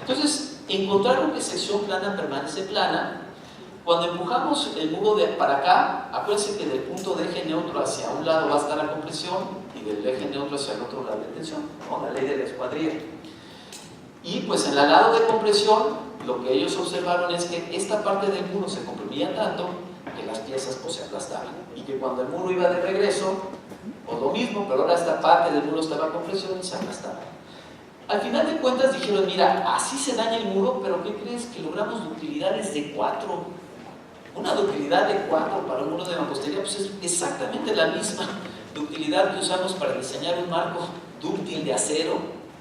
Entonces, encontraron que sección plana permanece plana. Cuando empujamos el muro para acá, acuérdense que del punto de eje neutro hacia un lado va a estar la compresión y del eje neutro hacia el otro la tensión, ¿no? La ley de la escuadrilla. Y pues en el lado de compresión, lo que ellos observaron es que esta parte del muro se comprimía tanto que las piezas pues se aplastaban. Y que cuando el muro iba de regreso, o lo mismo, pero ahora esta parte del muro estaba a compresión y se aplastaba. Al final de cuentas dijeron, mira, así se daña el muro, pero ¿qué crees? Que logramos ductilidades de 4. Una ductilidad de 4 para un muro de mampostería pues es exactamente la misma ductilidad que usamos para diseñar un marco dúctil de acero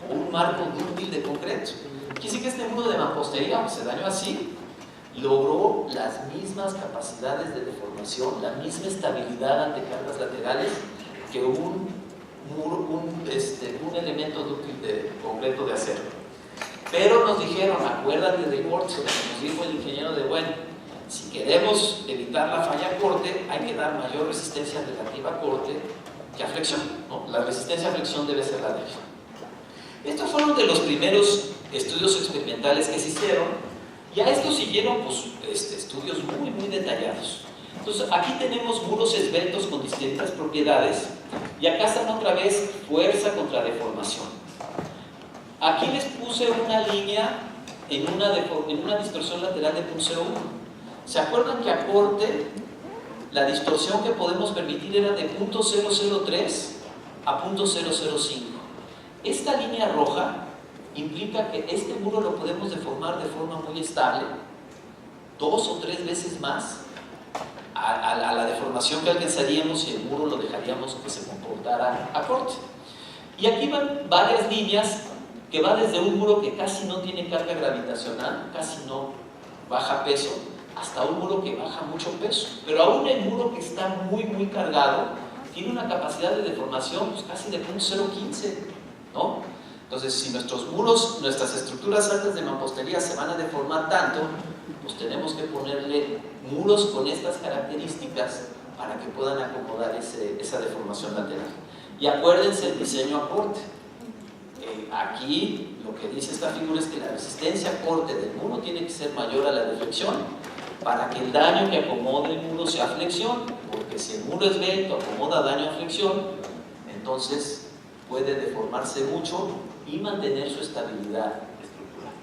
o un marco dúctil de concreto. Quiere decir que este muro de mampostería, aunque se dañó así, logró las mismas capacidades de deformación, la misma estabilidad ante cargas laterales que un elemento dúctil de concreto de acero. Pero nos dijeron, acuérdate de Corte, nos dijo el ingeniero de bueno, si queremos evitar la falla a corte, hay que dar mayor resistencia relativa a corte que a flexión, ¿no? La resistencia a flexión debe ser la débil. Estos fueron de los primeros estudios experimentales que se hicieron, y a esto siguieron pues, estudios muy detallados. Entonces, aquí tenemos muros esbeltos con distintas propiedades, y acá están otra vez fuerza contra deformación. Aquí les puse una línea en una distorsión lateral de 0.01. ¿Se acuerdan que a corte la distorsión que podemos permitir era de 0.003 a 0.005? Esta línea roja implica que este muro lo podemos deformar de forma muy estable, 2 o 3 veces más a la deformación que alcanzaríamos si el muro lo dejaríamos que se comportara a corte. Y aquí van varias líneas que va desde un muro que casi no tiene carga gravitacional, casi no baja peso, hasta un muro que baja mucho peso. Pero aún el muro que está muy cargado tiene una capacidad de deformación pues, casi de 0.015, ¿no? Entonces, si nuestros muros, nuestras estructuras altas de mampostería se van a deformar tanto, pues tenemos que ponerle muros con estas características para que puedan acomodar esa deformación lateral. Y acuérdense el diseño a corte. Aquí lo que dice esta figura es que la resistencia a corte del muro tiene que ser mayor a la de flexión para que el daño que acomode el muro sea flexión, porque si el muro esbelto acomoda daño a flexión, entonces puede deformarse mucho y mantener su estabilidad estructural.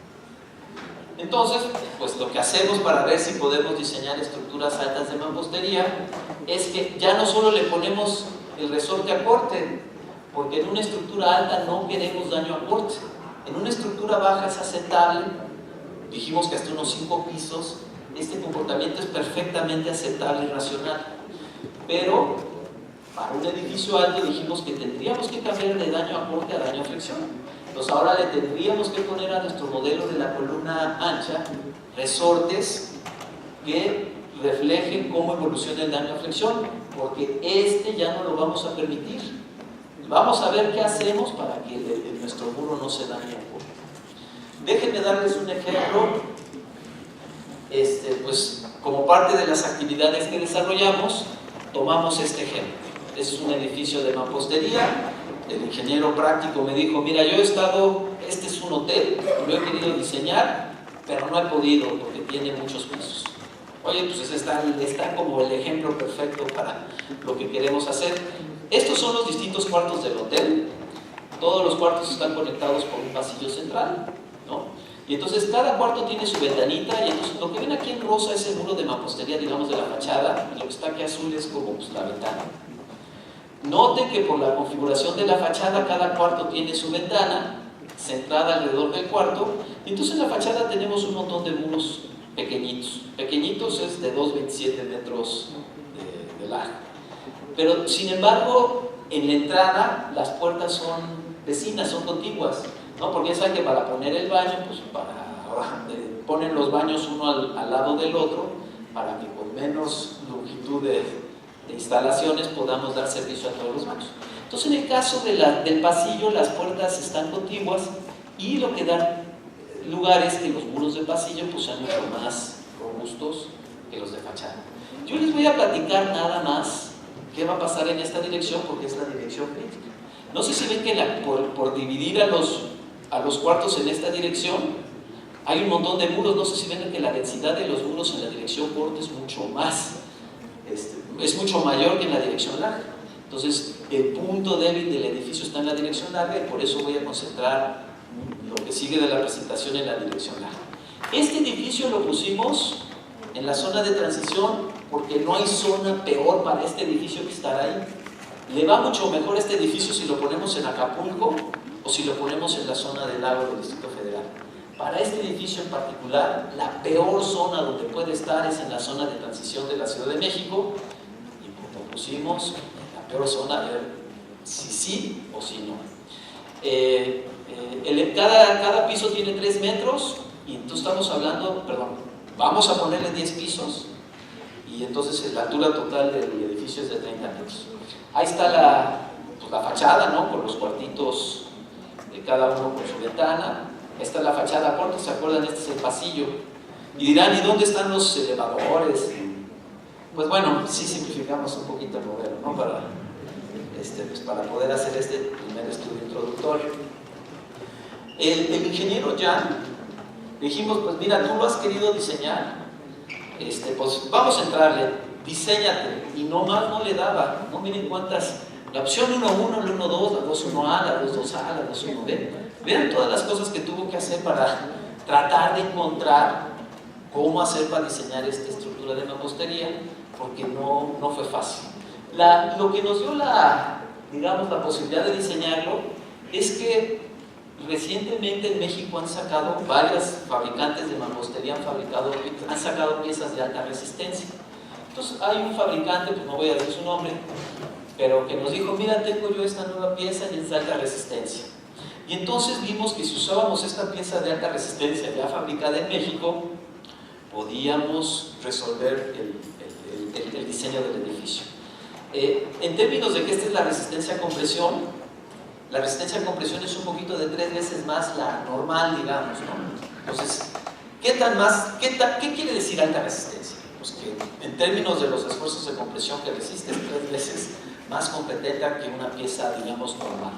Entonces, pues lo que hacemos para ver si podemos diseñar estructuras altas de mampostería es que ya no solo le ponemos el resorte a corte, porque en una estructura alta no queremos daño a corte. En una estructura baja es aceptable, dijimos que hasta unos 5 pisos, este comportamiento es perfectamente aceptable y racional. Pero para un edificio alto dijimos que tendríamos que cambiar de daño a corte a daño a flexión. Entonces ahora le tendríamos que poner a nuestro modelo de la columna ancha resortes que reflejen cómo evoluciona el daño a flexión, porque ya no lo vamos a permitir. Vamos a ver qué hacemos para que nuestro muro no se dañe a corte. Déjenme darles un ejemplo. Pues como parte de las actividades que desarrollamos, tomamos este ejemplo. Este es un edificio de mampostería. El ingeniero práctico me dijo, mira, yo he estado, este es un hotel, lo he querido diseñar, pero no he podido porque tiene muchos pisos. Oye, pues está como el ejemplo perfecto para lo que queremos hacer. Estos son los distintos cuartos del hotel. Todos los cuartos están conectados por un pasillo central, ¿no? Y entonces cada cuarto tiene su ventanita, y entonces lo que ven aquí en rosa es el muro de mampostería, digamos, de la fachada, y lo que está aquí azul es como pues, la ventana. Noten que por la configuración de la fachada cada cuarto tiene su ventana centrada alrededor del cuarto, y entonces en la fachada tenemos un montón de muros pequeñitos. Pequeñitos es de 2,27 metros de largo. Pero sin embargo, en la entrada las puertas son vecinas, son contiguas, ¿no? Porque ya saben que para poner el baño, pues ponen los baños uno al lado del otro para que con menos longitud de instalaciones podamos dar servicio a todos los baños. Entonces en el caso del pasillo las puertas están contiguas y lo que da lugar es que los muros de pasillo pues sean mucho más robustos que los de fachada. Yo les voy a platicar nada más qué va a pasar en esta dirección porque es la dirección crítica. No sé si ven que por dividir a los cuartos en esta dirección, Hay un montón de muros, no sé si ven que la densidad de los muros en la dirección corta es mucho más, es mucho mayor que en la dirección larga. Entonces, el punto débil del edificio está en la dirección larga y por eso voy a concentrar lo que sigue de la presentación en la dirección larga. Este edificio lo pusimos en la zona de transición porque no hay zona peor para este edificio que estar ahí. Le va mucho mejor este edificio si lo ponemos en Acapulco o si lo ponemos en la zona del lago del Distrito Federal. Para este edificio en particular, la peor zona donde puede estar es en la zona de transición de la Ciudad de México, y como pusimos la peor zona, a ver si sí o si no. Cada piso tiene 3 metros, y entonces estamos hablando, vamos a ponerle 10 pisos, y entonces la altura total del edificio es de 30 metros. Ahí está la fachada, ¿no? Con los cuartitos de cada uno con su ventana. Esta es la fachada corta, ¿se acuerdan? Este es el pasillo. Y dirán, ¿y dónde están los elevadores? Pues bueno, sí simplificamos un poquito el modelo, ¿no? Para poder hacer este primer estudio introductorio. El ingeniero Jan, dijimos, pues mira, tú lo has querido diseñar, pues vamos a entrarle, diséñate, y nomás no le daba, no miren cuántas, la opción 1.1, la 1.2, la 2.1a, la 2.2a, la 2.1b, vean todas las cosas que tuvo que hacer para tratar de encontrar cómo hacer para diseñar esta estructura de mampostería, porque no fue fácil. Lo que nos dio la posibilidad de diseñarlo es que recientemente en México han sacado, varias fabricantes de mampostería han sacado piezas de alta resistencia. Entonces hay un fabricante, pues no voy a decir su nombre, pero que nos dijo, mira, tengo yo esta nueva pieza y es de alta resistencia. Y entonces vimos que si usábamos esta pieza de alta resistencia ya fabricada en México, podíamos resolver el diseño del edificio. En términos de que esta es la resistencia a compresión, la resistencia a compresión es un poquito de 3 veces más la normal, digamos, ¿no? Entonces, ¿qué quiere decir alta resistencia? Pues que en términos de los esfuerzos de compresión que resiste es 3 veces más competente que una pieza, digamos, normal.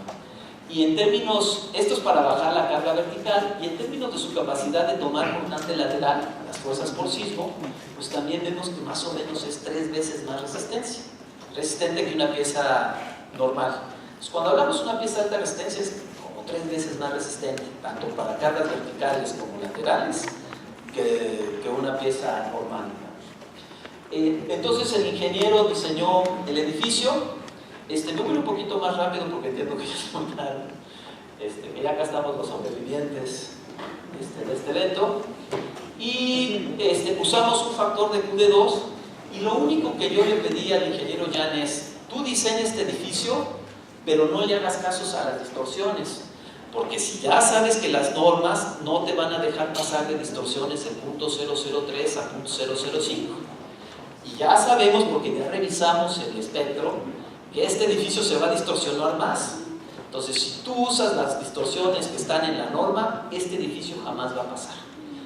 Y en términos, esto es para bajar la carga vertical, y en términos de su capacidad de tomar montante lateral, las fuerzas por sismo, pues también vemos que más o menos es 3 veces más resistente que una pieza normal. Entonces, cuando hablamos de una pieza de alta resistencia es como 3 veces más resistente, tanto para cargas verticales como laterales, que una pieza normal. Entonces el ingeniero diseñó el edificio. Yo voy un poquito más rápido porque entiendo que ya es muy tarde, que ya acá estamos los sobrevivientes de este evento, y usamos un factor de Q de 2, y lo único que yo le pedí al ingeniero Jan es, tú diseña este edificio, pero no le hagas casos a las distorsiones, porque si ya sabes que las normas no te van a dejar pasar de distorsiones en .003 a .005, y ya sabemos, porque ya revisamos el espectro, que este edificio se va a distorsionar más. Entonces, si tú usas las distorsiones que están en la norma, este edificio jamás va a pasar.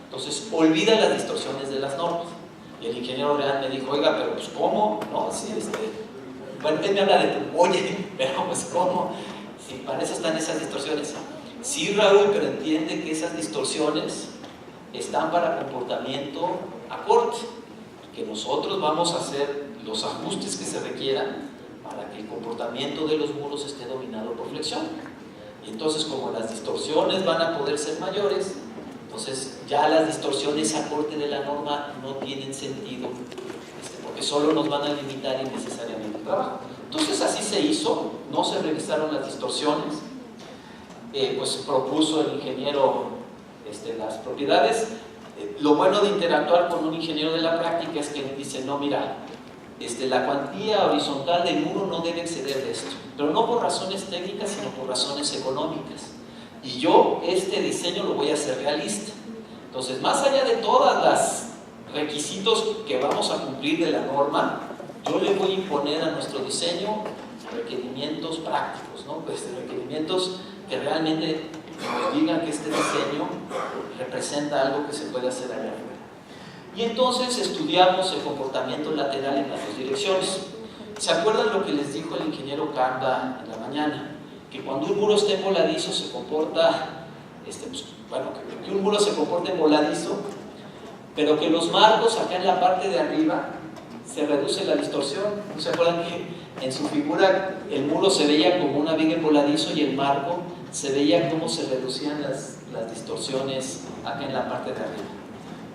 Entonces, olvida las distorsiones de las normas. Y el ingeniero Real me dijo, oiga, pero pues ¿cómo? ¿No? Sí, bueno, él me habla de tu, oye, pero pues ¿cómo? Si para eso están esas distorsiones. Sí, Raúl, pero entiende que esas distorsiones están para comportamiento a corte, que nosotros vamos a hacer los ajustes que se requieran para que el comportamiento de los muros esté dominado por flexión. Y entonces, como las distorsiones van a poder ser mayores, entonces ya las distorsiones a corte de la norma no tienen sentido, porque solo nos van a limitar innecesariamente el trabajo. Entonces así se hizo, no se revisaron las distorsiones, pues propuso el ingeniero las propiedades. Lo bueno de interactuar con un ingeniero de la práctica es que él dice, no, mira, la cuantía horizontal del muro no debe exceder de esto, pero no por razones técnicas, sino por razones económicas. Y yo este diseño lo voy a hacer realista. Entonces, más allá de todas las requisitos que vamos a cumplir de la norma, yo le voy a imponer a nuestro diseño requerimientos prácticos, ¿no? Requerimientos que realmente nos digan que este diseño representa algo que se puede hacer allá afuera. Y entonces estudiamos el comportamiento lateral en las dos direcciones. ¿Se acuerdan lo que les dijo el ingeniero Kanda en la mañana? Que cuando un muro esté voladizo se comporta pues, bueno, que un muro se comporte voladizo, pero que los marcos acá en la parte de arriba se reduce la distorsión. ¿No se acuerdan que en su figura el muro se veía como una viga en voladizo y el marco se veía cómo se reducían las distorsiones acá en la parte de arriba?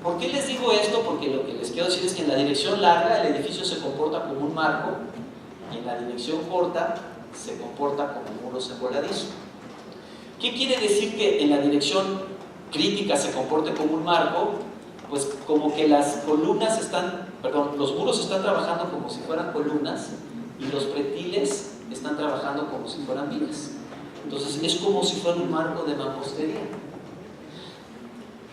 ¿Por qué les digo esto? Porque lo que les quiero decir es que en la dirección larga el edificio se comporta como un marco y en la dirección corta se comporta como muros en voladizo. ¿Qué quiere decir que en la dirección crítica se comporte como un marco? Pues como que las columnas los muros están trabajando como si fueran columnas y los pretiles están trabajando como si fueran vigas. Entonces es como si fuera un marco de mampostería.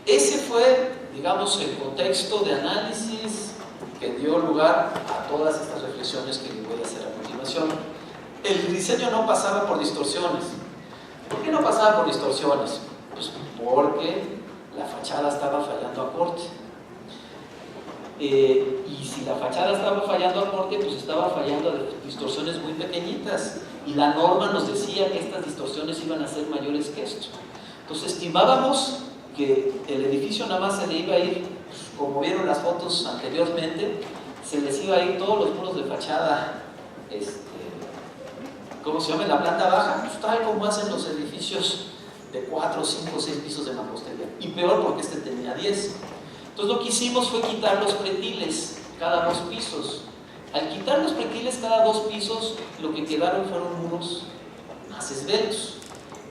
Ese fue, digamos, el contexto de análisis que dio lugar a todas estas reflexiones que les voy a hacer a continuación. El diseño no pasaba por distorsiones. ¿Por qué no pasaba por distorsiones? Pues porque la fachada estaba fallando a corte. Y si la fachada estaba fallando a corte, pues estaba fallando a distorsiones muy pequeñitas. Y la norma nos decía que estas distorsiones iban a ser mayores que esto. Entonces estimábamos que el edificio nada más se le iba a ir, pues, como vieron las fotos anteriormente, se les iba a ir todos los muros de fachada, ¿cómo se llama? En la planta baja, pues tal como hacen los edificios de 4, 5, 6 pisos de mampostería. Y peor porque este tenía 10. Entonces lo que hicimos fue quitar los pretiles cada 2 pisos. Al quitar los pretiles cada 2 pisos, lo que quedaron fueron muros más esbeltos.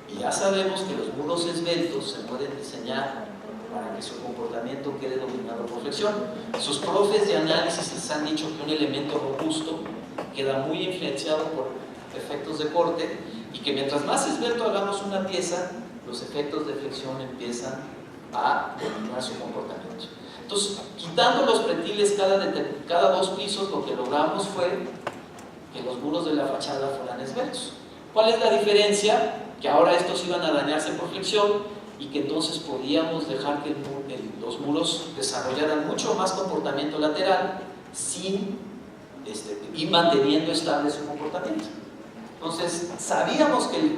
Y ya sabemos que los muros esbeltos se pueden diseñar para que su comportamiento quede dominado por flexión. Sus profes de análisis les han dicho que un elemento robusto queda muy influenciado por efectos de corte y que mientras más esbelto hagamos una pieza, los efectos de flexión empiezan a dominar su comportamiento. Entonces, quitando los pretiles cada 2 pisos, lo que logramos fue que los muros de la fachada fueran esbeltos. ¿Cuál es la diferencia? Que ahora estos iban a dañarse por flexión y que entonces podíamos dejar que los muros desarrollaran mucho más comportamiento lateral y manteniendo estable su comportamiento. Entonces, sabíamos que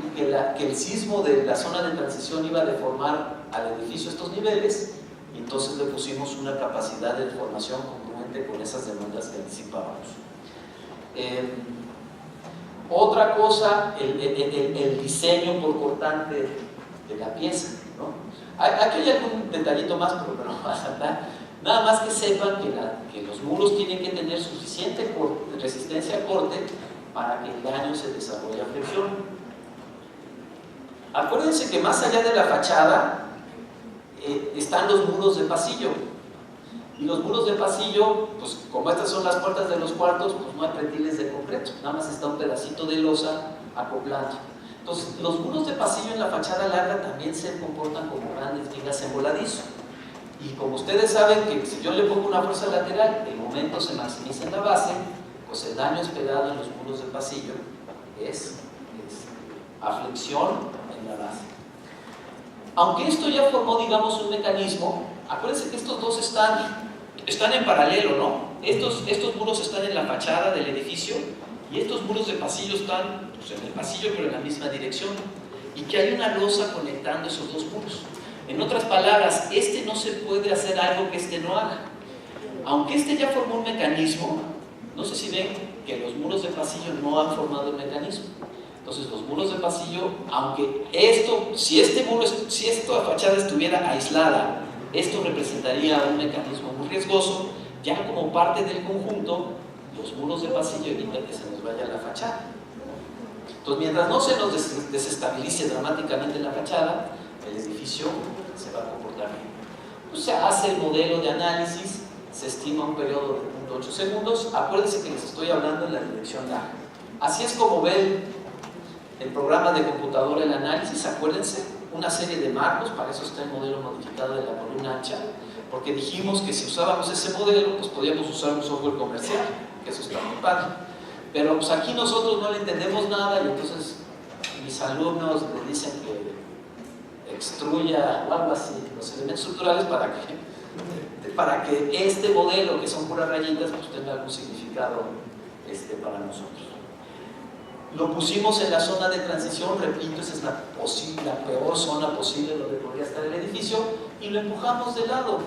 el sismo de la zona de transición iba a deformar al edificio estos niveles, y entonces le pusimos una capacidad de deformación congruente con esas demandas que anticipábamos. Otra cosa, el diseño por cortante de la pieza, ¿no? Aquí hay algún detallito más, pero no va a saltar. Nada más que sepan que los muros tienen que tener suficiente resistencia a corte para que el daño se desarrolle a flexión. Acuérdense que más allá de la fachada están los muros de pasillo. Y los muros de pasillo, pues como estas son las puertas de los cuartos, pues no hay pretiles de concreto, nada más está un pedacito de losa acoplando. Entonces, los muros de pasillo en la fachada larga también se comportan como grandes vigas en voladizo. Y como ustedes saben que si yo le pongo una fuerza lateral, el momento se maximiza en la base, pues el daño esperado en los muros de pasillo es a flexión en la base. Aunque esto ya formó, digamos, un mecanismo, acuérdense que estos dos están en paralelo, ¿no? Estos muros están en la fachada del edificio y estos muros de pasillo están, pues, en el pasillo pero en la misma dirección, y que hay una losa conectando esos dos muros. En otras palabras, no se puede hacer algo que no haga. Aunque ya formó un mecanismo, no sé si ven que los muros de pasillo no han formado el mecanismo. Entonces los muros de pasillo, aunque si esta fachada estuviera aislada, esto representaría un mecanismo muy riesgoso, ya como parte del conjunto, los muros de pasillo evitan que se nos vaya la fachada. Entonces, mientras no se nos desestabilice dramáticamente la fachada, el edificio se va a comportar bien. Pues se hace el modelo de análisis, se estima un periodo de 0.8 segundos. Acuérdense que les estoy hablando en la dirección larga. Así es como ven el programa de computadora, el análisis. Acuérdense, una serie de marcos, para eso está el modelo modificado de la columna ancha, porque dijimos que si usábamos ese modelo, pues podíamos usar un software comercial, que eso está muy padre. Pero pues aquí nosotros no le entendemos nada y entonces mis alumnos le dicen que extruya o algo así los elementos estructurales para que este modelo, que son puras rayitas, pues tenga algún significado para nosotros. Lo pusimos en la zona de transición, repito, esa es la peor zona posible donde podría estar el edificio, y lo empujamos de lado.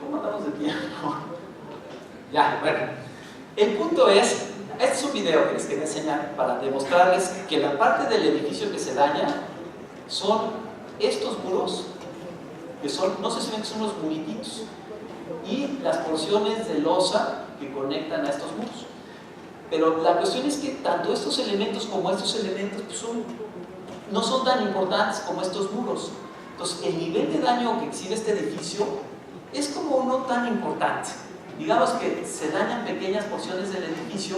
¿Cómo andamos de tiempo? Ya, bueno. El punto es, este es un video que les quería enseñar para demostrarles que la parte del edificio que se daña son estos muros, que son, no sé si ven que son los murititos, y las porciones de losa que conectan a estos muros. Pero la cuestión es que tanto estos elementos como estos elementos pues no son tan importantes como estos muros. Entonces, el nivel de daño que exhibe este edificio es como no tan importante. Digamos que se dañan pequeñas porciones del edificio,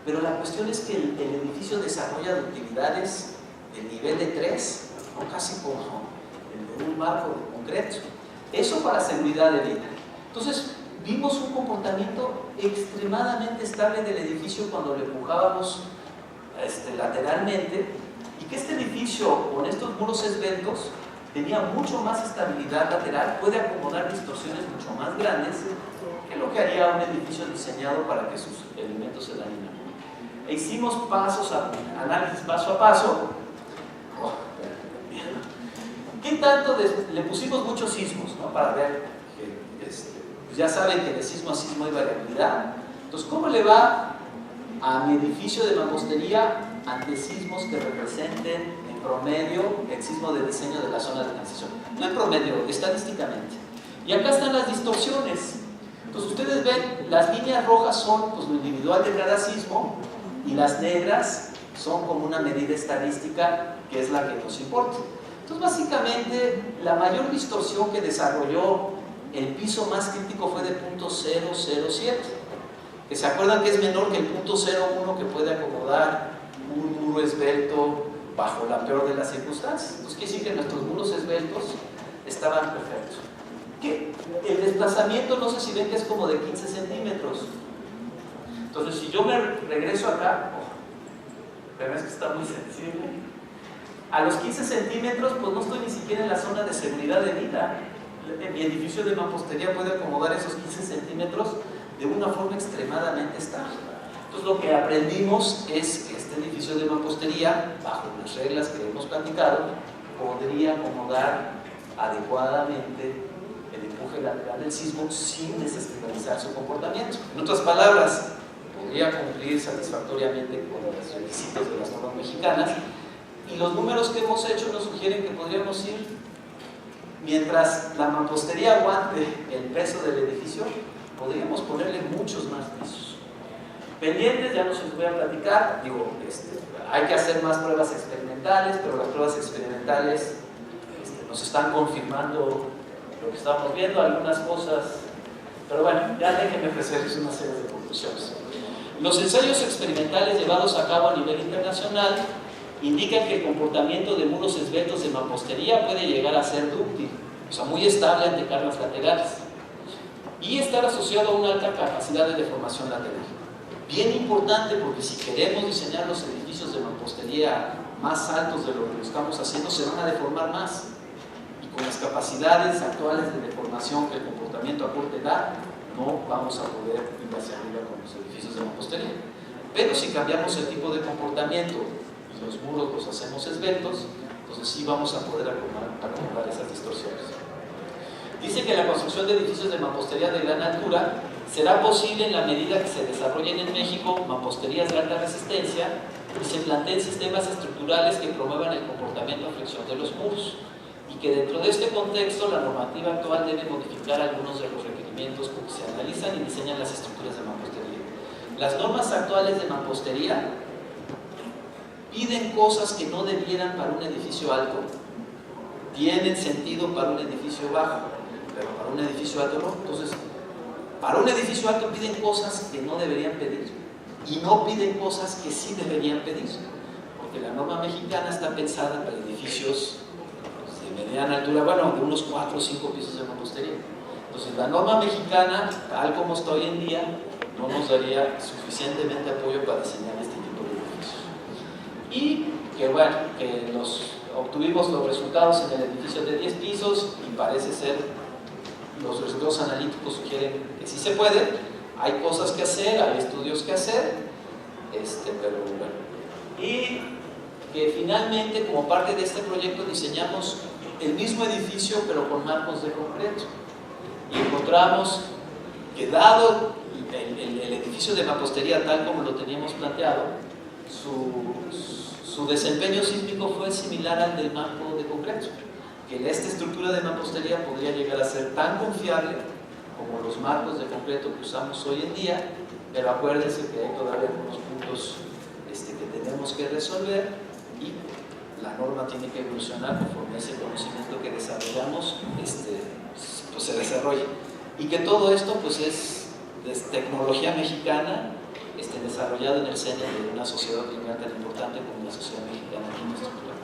pero la cuestión es que el edificio desarrolla utilidades de nivel de 3, o casi como el de un marco de concreto. Eso para seguridad de vida. Entonces, vimos un comportamiento extremadamente estable del edificio cuando lo empujábamos lateralmente, y que este edificio con estos muros esbeltos tenía mucho más estabilidad lateral, puede acomodar distorsiones mucho más grandes que lo que haría un edificio diseñado para que sus elementos se dañen. E hicimos análisis paso a paso. ¿Qué tanto le pusimos muchos sismos, ¿no? Para ver que pues ya saben que de sismo a sismo hay variabilidad. Entonces, ¿cómo le va a mi edificio de mampostería ante sismos que representen en promedio el sismo de diseño de la zona de transición? No en promedio, estadísticamente. Y acá están las distorsiones. Entonces ustedes ven, las líneas rojas son pues, lo individual de cada sismo, y las negras son como una medida estadística que es la que nos importa. Entonces básicamente la mayor distorsión que desarrolló el piso más crítico fue de 0.007, que se acuerdan que es menor que el 0.01 que puede acomodar un muro esbelto bajo la peor de las circunstancias. Entonces quiere decir que nuestros muros esbeltos estaban perfectos. ¿Qué? El desplazamiento, no sé si ven que es como de 15 centímetros. Entonces, si yo me regreso acá, pero es que está muy sensible, a los 15 centímetros, pues no estoy ni siquiera en la zona de seguridad de vida. Mi edificio de mampostería puede acomodar esos 15 centímetros de una forma extremadamente estable. Entonces, lo que aprendimos es que este edificio de mampostería, bajo las reglas que hemos platicado, podría acomodar adecuadamente el empuje lateral del sismo sin desestabilizar su comportamiento. En otras palabras, podría cumplir satisfactoriamente con los requisitos de las normas mexicanas, y los números que hemos hecho nos sugieren que podríamos ir, mientras la mampostería aguante el peso del edificio, podríamos ponerle muchos más pisos. Pendientes, ya no se los voy a platicar, hay que hacer más pruebas experimentales, pero las pruebas experimentales nos están confirmando lo que estamos viendo, algunas cosas, pero bueno, ya déjenme ofrecerles una serie de conclusiones. Los ensayos experimentales llevados a cabo a nivel internacional indican que el comportamiento de muros esbeltos de mampostería puede llegar a ser dúctil, o sea, muy estable ante cargas laterales, y estar asociado a una alta capacidad de deformación lateral. Bien importante, porque si queremos diseñar los edificios de mampostería más altos de lo que estamos haciendo, se van a deformar más. Con las capacidades actuales de deformación que el comportamiento a corte da, no vamos a poder ir hacia arriba con los edificios de mampostería. Pero si cambiamos el tipo de comportamiento y los muros los hacemos esbeltos, entonces sí vamos a poder acomodar esas distorsiones. Dice que la construcción de edificios de mampostería de gran altura será posible en la medida que se desarrollen en México mamposterías de alta resistencia y se planteen sistemas estructurales que promuevan el comportamiento a flexión de los muros, y que dentro de este contexto la normativa actual debe modificar algunos de los requerimientos con que se analizan y diseñan las estructuras de mampostería. Las normas actuales de mampostería piden cosas que no debieran para un edificio alto, tienen sentido para un edificio bajo, pero para un edificio alto no. Entonces, para un edificio alto piden cosas que no deberían pedir, y no piden cosas que sí deberían pedir, porque la norma mexicana está pensada para edificios de mediana altura, bueno, de unos 4 o 5 pisos de mampostería. Entonces, la norma mexicana, tal como está hoy en día, no nos daría suficientemente apoyo para diseñar este tipo de edificios. Y que bueno, que obtuvimos los resultados en el edificio de 10 pisos y parece ser, los resultados analíticos sugieren que sí se puede. Hay cosas que hacer, hay estudios que hacer, pero bueno. Y que finalmente, como parte de este proyecto, diseñamos el mismo edificio pero con marcos de concreto. Y encontramos que, dado el edificio de mampostería tal como lo teníamos planteado, su desempeño sísmico fue similar al del marco de concreto, que esta estructura de mampostería podría llegar a ser tan confiable como los marcos de concreto que usamos hoy en día, pero acuérdense que hay todavía algunos puntos que tenemos que resolver, y la norma tiene que evolucionar conforme ese conocimiento que desarrollamos pues se desarrolle, y que todo esto pues es tecnología mexicana desarrollada en el seno de una sociedad tan importante como la sociedad mexicana aquí en nuestro país.